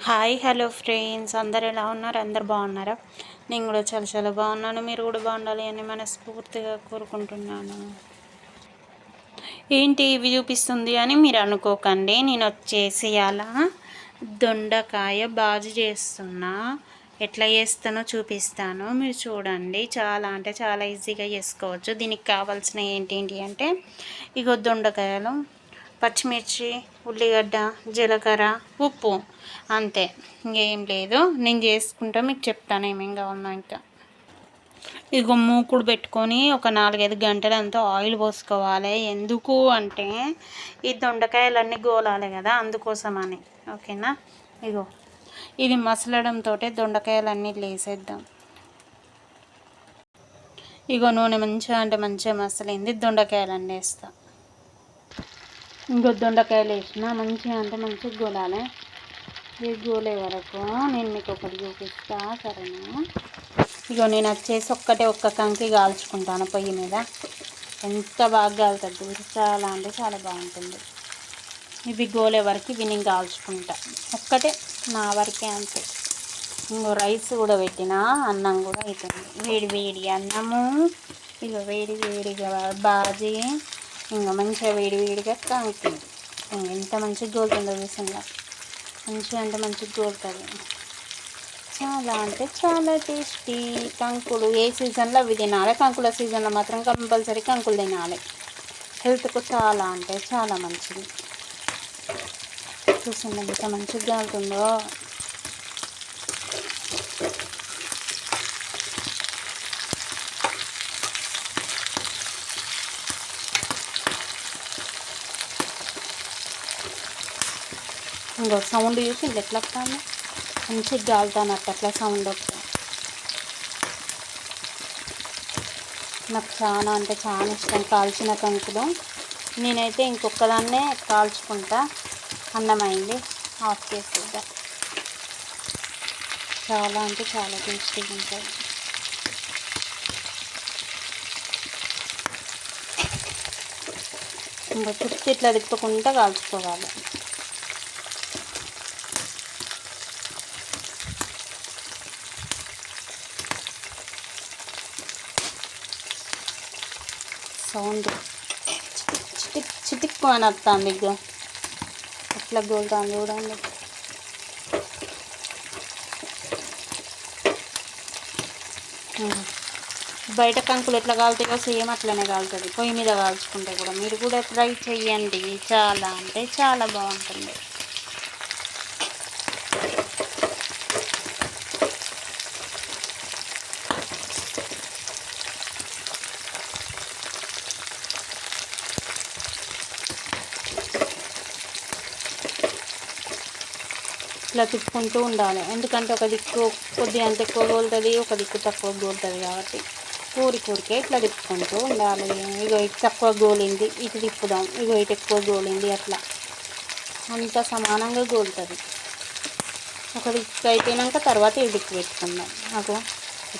Hi hello friends, అందరు ఎలా ఉన్నారు? అందరు బాగున్నారా? నేను కూడా చాలా చాలా బాగున్నాను. మీరు కూడా బాగుండాలి అని మనస్ఫూర్తిగా కోరుకుంటున్నాను. ఏంటి ఇవి చూపిస్తుంది అని మీరు అనుకోకండి. నేను వచ్చేసి అలా దొండకాయ బాజీ చేస్తున్నా. ఎట్లా చేస్తానో చూపిస్తాను, మీరు చూడండి. చాలా అంటే చాలా ఈజీగా చేసుకోవచ్చు. దీనికి కావాల్సిన ఏంటి అంటే ఇగో దొండకాయలు, పచ్చిమిర్చి, ఉల్లిగడ్డ, జీలకర్ర, ఉప్పు, అంతే. ఇంకేం లేదు. నేను చేసుకుంటా మీకు చెప్తాను ఏమేం కావాలన్నా. ఇంకా ఇగో మూకుడు పెట్టుకొని ఒక 4-5 గంటలంతా ఆయిల్ పోసుకోవాలి. ఎందుకు అంటే ఈ దొండకాయలన్నీ గోలాలి కదా, అందుకోసమని. ఓకేనా? ఇగో ఇది మసలడంతో దొండకాయలన్నీ వేసేద్దాం. ఇగో నూనె మంచిగా అంటే మంచిగా మసలింది. దొండకాయలన్నీ వేస్తా. ఇంకో దొండకాయలు వేసిన మంచిగా అంటే మంచిగా గోలాలి. ఇది గోలే వరకు నేను మీకు ఒకటి చూపిస్తా, సరేనా? ఇగో నేను వచ్చేసి ఒక్క కంకి కాల్చుకుంటాను పొయ్యి మీద. ఎంత బాగా కాలుతుంది, చాలా అంటే చాలా బాగుంటుంది. ఇవి గోలే వరకు ఇవి నేను కాల్చుకుంటా. ఒక్కటే నా వరకే, అంతే. ఇంకో రైస్ కూడా పెట్టిన, అన్నం కూడా అవుతుంది. వేడి వేడి అన్నము, ఇక వేడి వేడిగా బాజీ, ఇంకా మంచిగా వేడి వేడిగా కంకి. ఎంత మంచిగా గోలుతుందో చూసిందా? మంచిగా అంటే మంచిగా గోలుతుంది. చాలా అంటే చాలా టేస్టీ. కంకులు ఏ సీజన్లో అవి తినాలి. కంకుల సీజన్లో మాత్రం కంపల్సరీ కంకులు తినాలి. హెల్త్కు చాలా అంటే చాలా మంచిది. చూసిందా ఎంత మంచిగా కాలుతుందో? ఇంకో సౌండ్ చూసి ఇది ఎట్లా వస్తాను, మంచిగా గాలుతానట్టు అట్లా సౌండ్ వస్తుంది. నాకు చాలా అంటే చాలా ఇష్టం కాల్చిన కంకులు. నేనైతే ఇంకొకదాన్నే కాల్చుకుంటా. అన్నమైంది, ఆఫ్ చేసేద్దాం. చాలా అంటే చాలా టేస్టీగా ఉంటుంది. ఇంకా చుట్టూ ఇట్లా తిప్పుకుంటా కాల్చుకోవాలి. సౌండ్ చిటిక్ చిటిక్ అని వస్తుంది. ఇక ఎట్లా గోలుతాను చూడండి. బయట కంకులు ఎట్లా కాలుతాయో సేమ్ అట్లనే కాలుతుంది పొయ్యి మీద కాల్చుకుంటే కూడా. మీరు కూడా ట్రై చేయండి, చాలా అంటే చాలా బాగుంటుంది. ఇట్లా తిప్పుకుంటూ ఉండాలి. ఎందుకంటే ఒక దిక్కు కొద్దిగా అంత ఎక్కువ గోలుతుంది, ఒక దిక్కు తక్కువ గోలుతుంది కాబట్టి కోరికే ఇట్లా తిప్పుకుంటూ ఉండాలి. ఇగో ఇటు తక్కువ గోలింది ఇటు తిప్పుదాం, ఇగో ఇటు ఎక్కువ గోలింది, అట్లా అంతా సమానంగా గోలుతుంది. ఒక దిక్కు అయిపోయినాక తర్వాత ఈ దిక్కు పెట్టుకుందాం. నాకు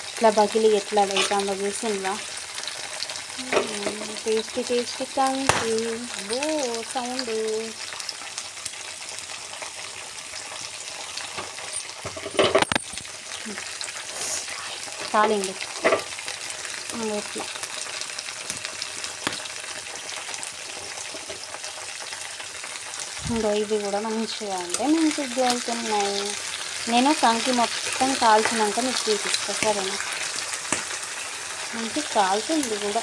ఎట్లా బగిలి ఎట్లా అవుతుందో చూసిందా? టేస్టీ టేస్టీ కంకి. ఓ సౌండ్ కాలింది. ఎట్లా ఇంకా ఇవి కూడా మంచిగా అంటే మంచిగా గోలుతున్నాయి. నేను కంకి మొత్తం కాల్చినాక మీకు చూపిస్తా, సరేనా? మంచిగా కాలుతుంది కూడా.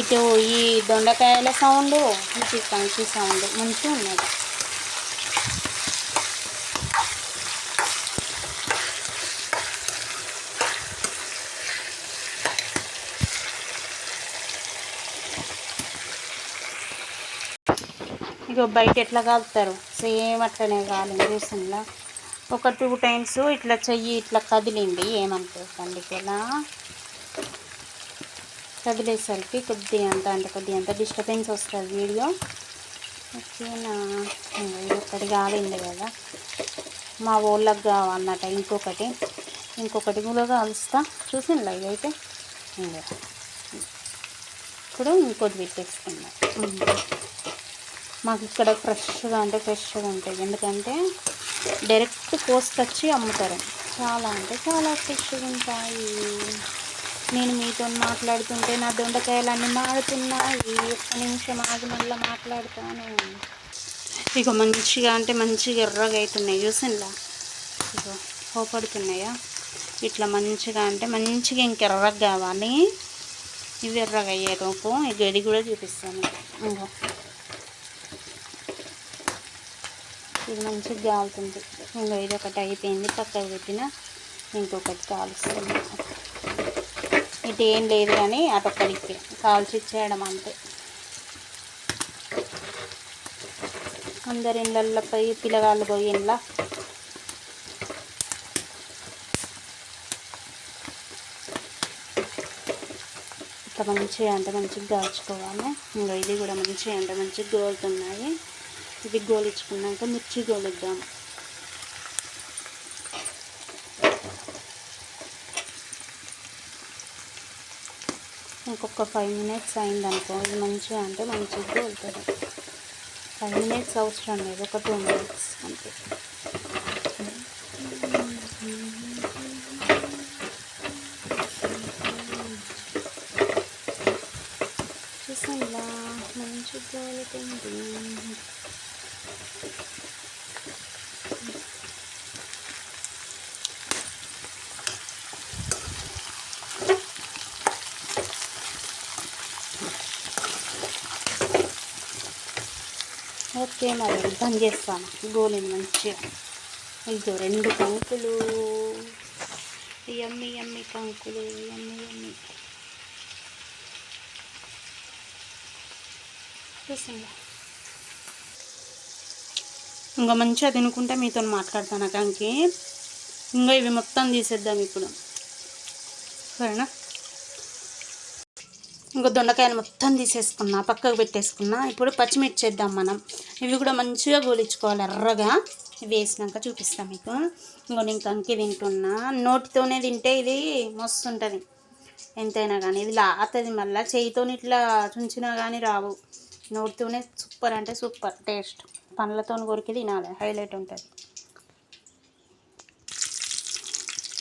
ఇటు ఈ దొండకాయల సౌండ్, ఇటు కంకి సౌండ్ మంచిగా ఉన్నది. ఇక బయట ఎట్లా కాలుతారు సేమ్ అట్లనే కాలింది, చూసిందా? ఒక 2 టైమ్స్ ఇట్లా చెయ్యి ఇట్లా కదిలింది, ఏమనుకోకండి. ఇలా కదిలేసరికి కొద్దిగా అంత డిస్టర్బెన్స్ వస్తుంది వీడియో. ఓకేనా? ఇది ఒకటి కాలింది కదా, మా వాళ్ళకి కావాలన్నట. ఇంకొకటి కూడా కాలుస్తా, చూసిందా? ఇదైతే ఇప్పుడు ఇంకోటి పెట్టేసుకున్నాం. మాకు ఇక్కడ ఫ్రెష్గా అంటే ఫ్రెష్గా ఉంటాయి, ఎందుకంటే డైరెక్ట్ కోసుకొచ్చి అమ్ముతారు. చాలా అంటే చాలా ఫ్రెష్గా ఉంటాయి. నేను మీతో మాట్లాడుతుంటే నా దొండకాయలన్నీ మాడుతున్నాయి. ఒక్క నిమిషం ఆగి మళ్ళీ మాట్లాడతాను. ఇక మంచిగా అంటే మంచిగా ఎర్రగా అవుతున్నాయి, చూసిందా? ఇక పోపడుతున్నాయా? ఇట్లా మంచిగా అంటే మంచిగా ఇంకెర్రగా కావాలి. ఇవి ఎర్రగా అయ్యేలోపు ఇక ఇది కూడా చూపిస్తాను. ఇంకా ఇది మంచిగా కాలుతుంది. ఇంకా ఇది ఒకటి అయిపోయింది, పక్కకు పెట్టిన. ఇంకొకటి కాలుస్తుంది. ఇటు ఏం లేదు కానీ అటొక్కడికి కాల్చి ఇచ్చేయడం అంతే. అందరి ఇళ్ళల్లో పోయి పిల్లగాళ్ళు పోయి ఇంట్లో ఇట్లా మంచిగా అంటే మంచిగా కాల్చుకోవాలి. ఇంకా ఇది కూడా మంచిగా అంటే మంచిగా గోలుతున్నాయి. ఇది గోలించుకున్నాక మిర్చి గోలిద్దాం. ఇంకొక 5 minutes అయిందనుకో ఇది మంచిగా అంటే మంచిగా గోలుతుంది. 5 minutes అవసరం లేదు, ఒక 2 minutes అంతే. చూసారా మంచిగా గోలుతుంది. ఓకే, మరి బంద్ చేస్తాను. గోలింది మంచిగా. ఇదో 2 కంకులు, యమ్మి యమ్మి కంకులు, యమ్మి యమ్మి. చూసిందా? ఇంకా మంచిగా తినుకుంటే మీతో మాట్లాడతాను కంకి. ఇంకా ఇవి మొత్తం తీసేద్దాం ఇప్పుడు, సరేనా? ఇంకో దొండకాయలు మొత్తం తీసేసుకున్నా, పక్కకు పెట్టేసుకున్నా. ఇప్పుడు పచ్చిమిర్చి వేద్దాం మనం. ఇవి కూడా మంచిగా గోలించుకోవాలి ఎర్రగా. ఇవి వేసినాక చూపిస్తాను మీకు. ఇంకో నేను కంకి తింటున్నా. నోటితోనే తింటే ఇది మస్తు ఉంటుంది ఎంతైనా కానీ. ఇది లాతది, మళ్ళీ చేయితో ఇట్లా చుంచినా కానీ రావు. నోటితోనే సూపర్ అంటే సూపర్ టేస్ట్. పండ్లతో కొరికి తినాలి, హైలైట్ ఉంటుంది.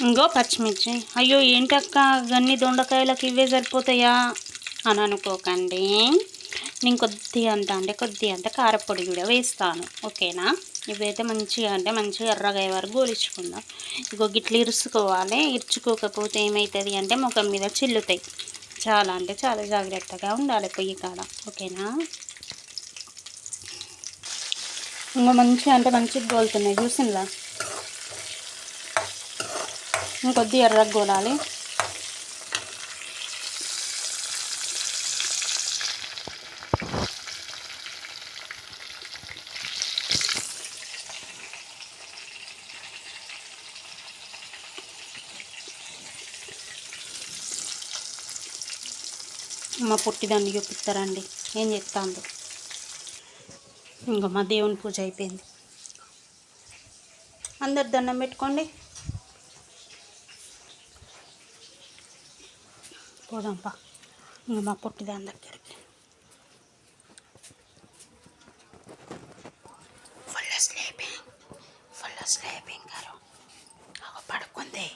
ఇంకో పచ్చిమిర్చి. అయ్యో ఏంటక్క గన్ని దొండకాయలకు ఇవే సరిపోతాయా అని అనుకోకండి. నేను కొద్దిగా అంత కారపొడి కూడా వేస్తాను, ఓకేనా? ఇవైతే మంచిగా అంటే మంచిగా ఎర్రగా అయ్యే వరకు గోలించుకుందాం. ఇంకో గిట్లు ఇరుచుకోవాలి. ఇరుచుకోకపోతే ఏమవుతుంది అంటే ముఖం మీద చిల్లుతాయి. చాలా అంటే చాలా జాగ్రత్తగా ఉండాలి పొయ్యి కాడ, ఓకేనా? ఇంకో మంచిగా అంటే మంచిగా గోలుతున్నాయి, చూసిందా? ఇంకొద్ది ఎర్రగా గోలాలి. మా పొట్టిదాన్ని చూపిస్తారండి ఏం చెప్తాను. ఇంకా మా దేవుని పూజ అయిపోయింది. అందరు దండం పెట్టుకోండి, పోదాంపా. ఇంకా మా పొట్టిదాని దగ్గరికి ఫుల్ స్లీపింగ్ గారు పడుకుంది.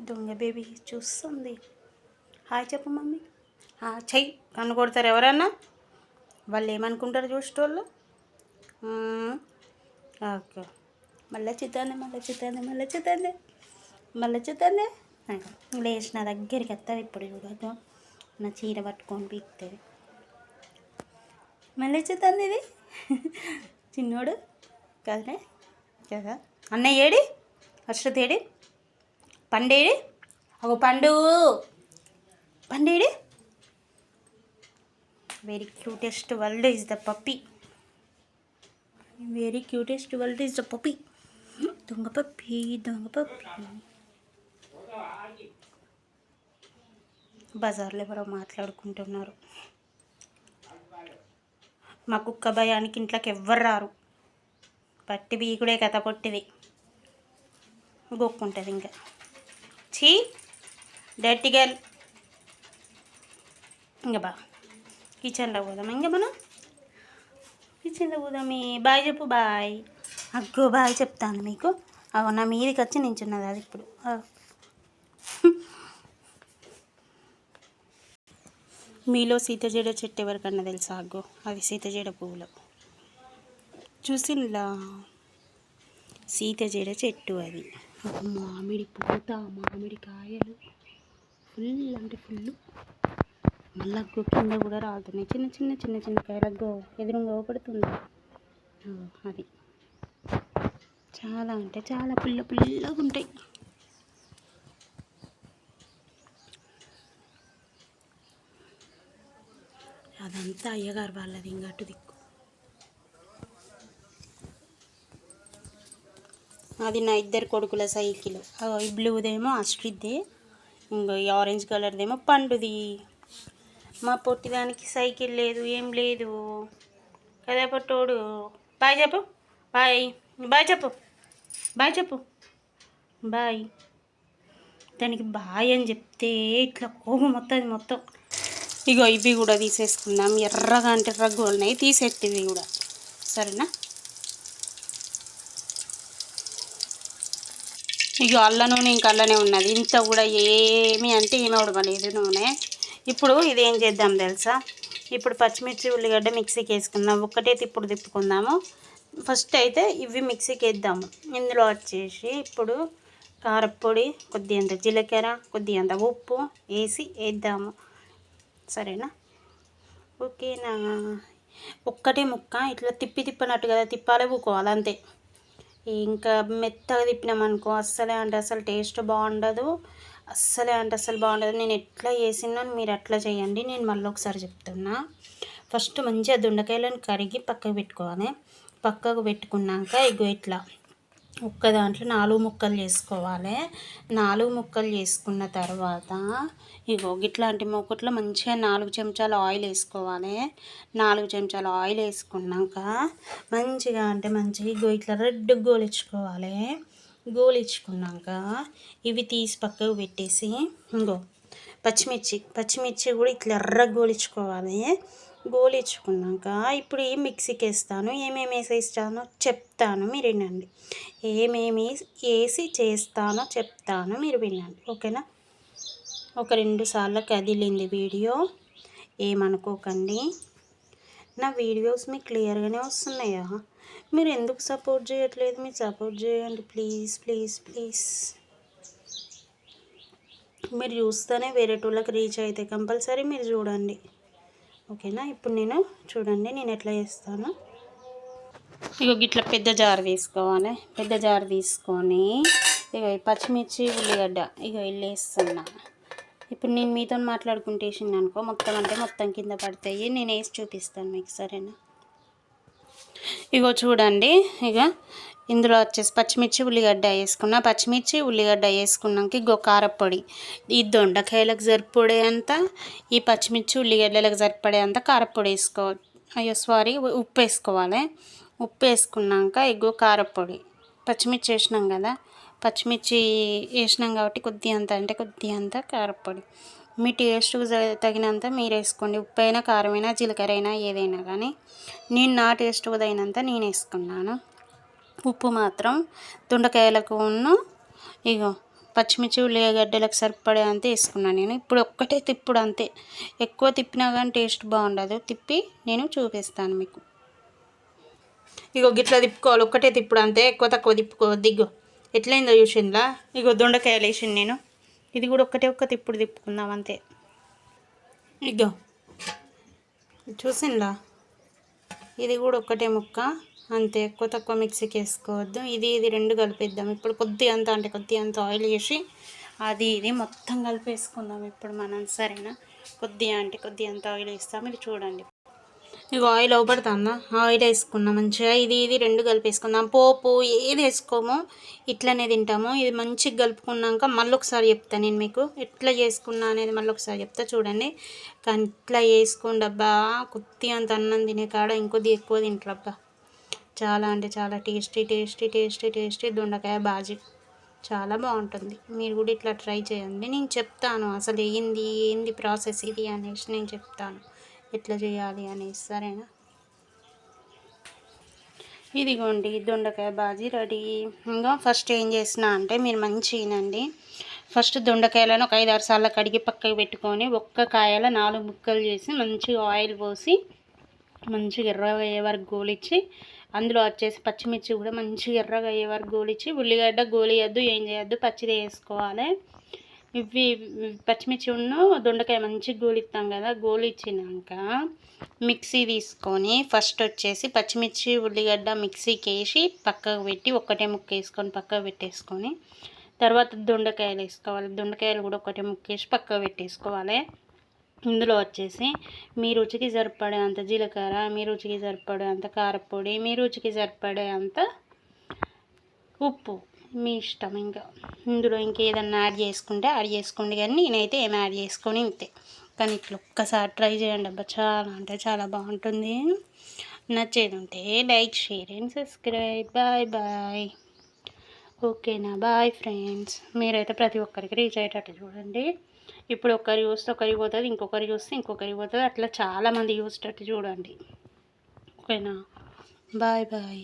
దొంగ బేబీ చూస్తుంది. హాయ్ చెప్పు మమ్మీ. చెయ్యి కన్ను కొడతారు ఎవరన్నా, వాళ్ళు ఏమనుకుంటారు చూసేటోళ్ళు. ఓకే, మళ్ళీ చూద్దాందే లేచి నా దగ్గరికి వస్తుంది. ఇప్పుడు చూడదు, నా చీర పట్టుకొని పీకుతుంది. మళ్ళీ చూద్దాంది ఇది చిన్నోడు కదనే కదా. అన్నయ్య ఏడి, అశ్రుతి ఏడి, పండేడి, ఒక పండేడి. Very cutest world is the puppy. దొంగ పప్పి. బజార్లో ఎవరో మాట్లాడుకుంటున్నారు. మా కుక్క భయానికి ఇంట్లోకి ఎవ్వరు రారు. పట్టి బీకుడే కథ పొట్టిది, గొక్కుంటుంది. ఇంకా చీ డర్టీ గర్ల్. ఇంకా బా కిచెన్లో పోదాం. ఇంకా మనం చిందబూదమి బాయ్ చెప్పు బాయ్. అగ్గో బాయ్ చెప్తాను మీకు. అగో నా మీదికి వచ్చి నించున్నది అది ఇప్పుడు. మీలో సీతజడ చెట్టు ఎవరికన్నా తెలుసా? అగ్గో అది సీతజడ పువ్వులు చూసిండ్లా, సీతజడ చెట్టు అది. మామిడి పూత, మామిడి కాయలు ఫుల్ అంటే ఫుల్. మళ్ళీ అగ్గో కింద కూడా రాలుతున్నాయి చిన్న చిన్న చిన్న చిన్న కాయలు. అగ్గో ఎదురుగా పడుతుంది అది. చాలా అంటే చాలా పుల్ల పుల్లగా ఉంటాయి. అదంతా అయ్యగారు వాళ్ళది ఇంకటు దిక్కు. అది నా ఇద్దరు కొడుకుల సైకిల్. ఈ బ్లూదేమో అశ్రిద్ది, ఇంకో ఈ ఆరెంజ్ కలర్దేమో పండుది. మా పొట్టిదానికి సైకిల్ లేదు, ఏం లేదు కదా పొట్టోడు. బాయ్ చెప్పు బాయ్. బాయ్ చెప్పు బాయ్ చెప్పు బాయ్. దానికి బాయ్ అని చెప్తే ఇట్లా కోపం వస్తుంది మొత్తం. ఇగో ఇవి కూడా తీసేసుకుందాం. ఎర్రగా అంటే ఎర్రగా ఉన్నాయి, తీసేస్తే ఇవి కూడా సరేనా. ఇక అల్ల నూనె ఇంకా అల్లనే ఉన్నది. ఇంత కూడా ఏమి అంటే ఏమి ఉడకలేదు నూనె. ఇప్పుడు ఇదేం చేద్దాం తెలుసా, ఇప్పుడు పచ్చిమిర్చి ఉల్లిగడ్డ మిక్సీకి వేసుకుందాం. ఒక్కటే తిప్పుడు తిప్పుకుందాము. ఫస్ట్ అయితే ఇవి మిక్సీకి వేద్దాము. ఇందులో వచ్చేసి ఇప్పుడు కారపొడి, కొద్దిగంత జీలకర్ర, కొద్దిగంత ఉప్పు వేసి వేద్దాము సరేనా. ఓకేనా. ఒక్కటే ముక్క ఇట్లా తిప్పినట్టు కదా తిప్పాలే, ఊకోవాలి అంతే. ఇంకా మెత్తగా తిప్పినామనుకో అస్సలే అంటే అసలు టేస్ట్ బాగుండదు, అస్సలే అంటే అస్సలు బాగుండదు. నేను ఎట్లా చేసినాను మీరు అట్లా చేయండి. నేను మళ్ళీ ఒకసారి చెప్తున్నా. ఫస్ట్ మంచిగా దొండకాయలను కడిగి పక్కకు పెట్టుకోవాలి. పక్కకు పెట్టుకున్నాక ఇగో ఇట్లా ఒక్క దాంట్లో 4 ముక్కలు చేసుకోవాలి. 4 ముక్కలు చేసుకున్న తర్వాత ఇగో ఇట్లాంటి మూకుట్లో మంచిగా 4 చెంచాలు ఆయిల్ వేసుకోవాలి. 4 చెంచాలు ఆయిల్ వేసుకున్నాక మంచిగా అంటే మంచిగా ఇగో ఇట్లా రెడ్ గోలించుకోవాలి. గోలించుకున్నాక ఇవి తీసి పక్కకు పెట్టేసి ఇంకో పచ్చిమిర్చి కూడా ఇట్లా ఎర్రగా గోలించుకోవాలి. గోలించుకున్నాక ఇప్పుడు ఈ మిక్సీకి వేస్తాను. ఏమేమి వేసేస్తానో చెప్తాను మీరు వినండి. ఏమేమి వేసి చేస్తానో చెప్తాను మీరు వినండి ఓకేనా. ఒక 2 సార్లు కదిలింది వీడియో, ఏమనుకోకండి. నా వీడియోస్ మీకు క్లియర్గానే వస్తున్నాయా? మీరు ఎందుకు సపోర్ట్ చేయట్లేదు? మీరు సపోర్ట్ చేయండి ప్లీజ్ ప్లీజ్ ప్లీజ్. మీరు చూస్తేనే వేరే వాళ్ళకి రీచ్ అయితే కంపల్సరీ మీరు చూడండి ఓకేనా. ఇప్పుడు చూడండి నేను ఎట్లా చేస్తాను. ఇగో ఇట్లా పెద్ద జార్ తీసుకోవాలి. పెద్ద జార్ తీసుకొని ఇగో పచ్చిమిర్చి ఉల్లిగడ్డ ఇగో ఇల్లు వేస్తున్నా. ఇప్పుడు నేను మీతో మాట్లాడుకుంటే వేసింది అనుకో మొత్తం అంటే మొత్తం కింద పడతాయి. నేను వేసి చూపిస్తాను మీకు సరేనా. ఇగో చూడండి, ఇక ఇందులో వచ్చేసి పచ్చిమిర్చి ఉల్లిగడ్డ వేసుకున్నా. పచ్చిమిర్చి ఉల్లిగడ్డ వేసుకున్నాక ఇగో కారపొడి, ఈ దొండకాయలకు సరిపడే అంత, ఈ పచ్చిమిర్చి ఉల్లిగడ్డలకు సరిపడే అంత కారపొడి ఉప్పు వేసుకోవాలి. ఉప్పు వేసుకున్నాక ఇగో కారపొడి, పచ్చిమిర్చి వేసినాం కదా, పచ్చిమిర్చి వేసినాం కాబట్టి కొద్దిగంత కారపొడి. మీ టేస్ట్కు తగినంత మీరు వేసుకోండి. ఉప్పు అయినా కారం అయినా జీలకర్ర అయినా ఏదైనా కానీ. నేను నా టేస్ట్కు తగినంత నేను వేసుకున్నాను. ఉప్పు మాత్రం దొండకాయలకు ఇగో పచ్చిమిర్చి ఉల్లిగడ్డలకు సరిపడే అంతే వేసుకున్నాను నేను. ఇప్పుడు ఒక్కటే తిప్పుడు అంతే, ఎక్కువ తిప్పినా కానీ టేస్ట్ బాగుండదు. తిప్పి నేను చూపిస్తాను మీకు. ఇగో గిట్లా తిప్పుకోవాలి, ఒక్కటే తిప్పుడు అంతే, ఎక్కువ తక్కువ తిప్పుకోవద్దు. ఇగో ఎట్లయిందో చూసిందా. ఇగో దొండకాయలు వేసింది నేను. ఇది కూడా ఒక్క తిప్పుడు తిప్పుకుందాం అంతే. ఇగో చూసిందా, ఇది కూడా ఒక్కటే ముక్క అంతే, ఎక్కువ తక్కువ మిక్సీకి వేసుకోవద్దు. ఇది 2 కలిపేద్దాం. ఇప్పుడు కొద్దిగంత ఆయిల్ వేసి ఇది మొత్తం కలిపేసుకుందాం ఇప్పుడు మనం సరేనా. కొద్దిగంత ఆయిల్ వేస్తాం, మీరు చూడండి. ఇక ఆయిల్ అవపడుతుందా, ఆయిల్ వేసుకున్నాం మంచిగా. ఇది 2 కలిపేసుకుందాం. పోపు ఏది వేసుకోమో ఇట్లనే తింటాము. ఇది మంచిగా కలుపుకున్నాక మళ్ళీ ఒకసారి చెప్తాను నేను మీకు ఎట్లా చేసుకున్నా అనేది. మళ్ళీ ఒకసారి చెప్తా చూడండి. కానీ ఇట్లా వేసుకోండి అబ్బా, కొద్దిగంత అన్నం తినే కాడ ఇంకొద్ది ఎక్కువ తింటారబ్బా. చాలా అంటే చాలా టేస్టీ దొండకాయ బాజీ చాలా బాగుంటుంది. మీరు కూడా ఇట్లా ట్రై చేయండి. నేను చెప్తాను అసలు ఏంది ప్రాసెస్ ఇది అనేసి నేను చెప్తాను ఎట్లా చేయాలి అనేసి సరేనా. ఇదిగోండి దొండకాయ బాజీ రెడీ. ఇంకా ఫస్ట్ ఏం చేసిన అంటే మీరు మంచిగానండి, ఫస్ట్ దొండకాయలను ఒక 5-6 సార్లు కడిగి పక్కకు పెట్టుకొని ఒక్క కాయల 4 ముక్కలు చేసి మంచిగా ఆయిల్ పోసి మంచిగా ఎర్రగా అయ్యే వరకు గోలిచ్చి, అందులో వచ్చేసి పచ్చిమిర్చి కూడా మంచిగా ఎర్రగా అయ్యే వరకు గోలిచ్చి, ఉల్లిగడ్డ గోలియద్దు ఏం చేయొద్దు పచ్చిది వేసుకోవాలి. ఇవి పచ్చిమిర్చి ఉన్న దొండకాయ మంచిగా గోలిస్తాం కదా, గోలిచ్చినాక మిక్సీ తీసుకొని ఫస్ట్ వచ్చేసి పచ్చిమిర్చి ఉల్లిగడ్డ మిక్సీకి వేసి పక్కకు పెట్టి ఒక్కటే ముక్క వేసుకొని పక్కకు పెట్టేసుకొని, తర్వాత దొండకాయలు వేసుకోవాలి. దొండకాయలు కూడా ఒకటే ముక్క వేసి పక్కకు పెట్టేసుకోవాలి. ఇందులో వచ్చేసి మీ రుచికి సరిపడే అంత జీలకర్ర, మీ రుచికి సరిపడే అంత కారపొడి, మీ రుచికి సరిపడే అంత ఉప్పు, మీ ఇష్టం. ఇంకా ఇందులో ఇంకేదన్నా యాడ్ చేసుకుంటే యాడ్ చేసుకోండి, కానీ నేనైతే ఏం యాడ్ చేసుకొని ఇంతే. కానీ ఇట్లా ఒక్కసారి ట్రై చేయండి అబ్బా, చాలా అంటే చాలా బాగుంటుంది. నచ్చేది ఉంటే like, share and subscribe. Bye bye. ఓకేనా, బాయ్ ఫ్రెండ్స్. మీరైతే ప్రతి ఒక్కరికి రీచ్ అయ్యేటట్టు చూడండి. ఇప్పుడు ఒకరు చూస్తే ఒకరికి పోతుంది, ఇంకొకరు చూస్తే ఇంకొకరికి పోతుంది, అట్లా చాలామంది చూసేటట్టు చూడండి. ఓకేనా, బాయ్ బాయ్.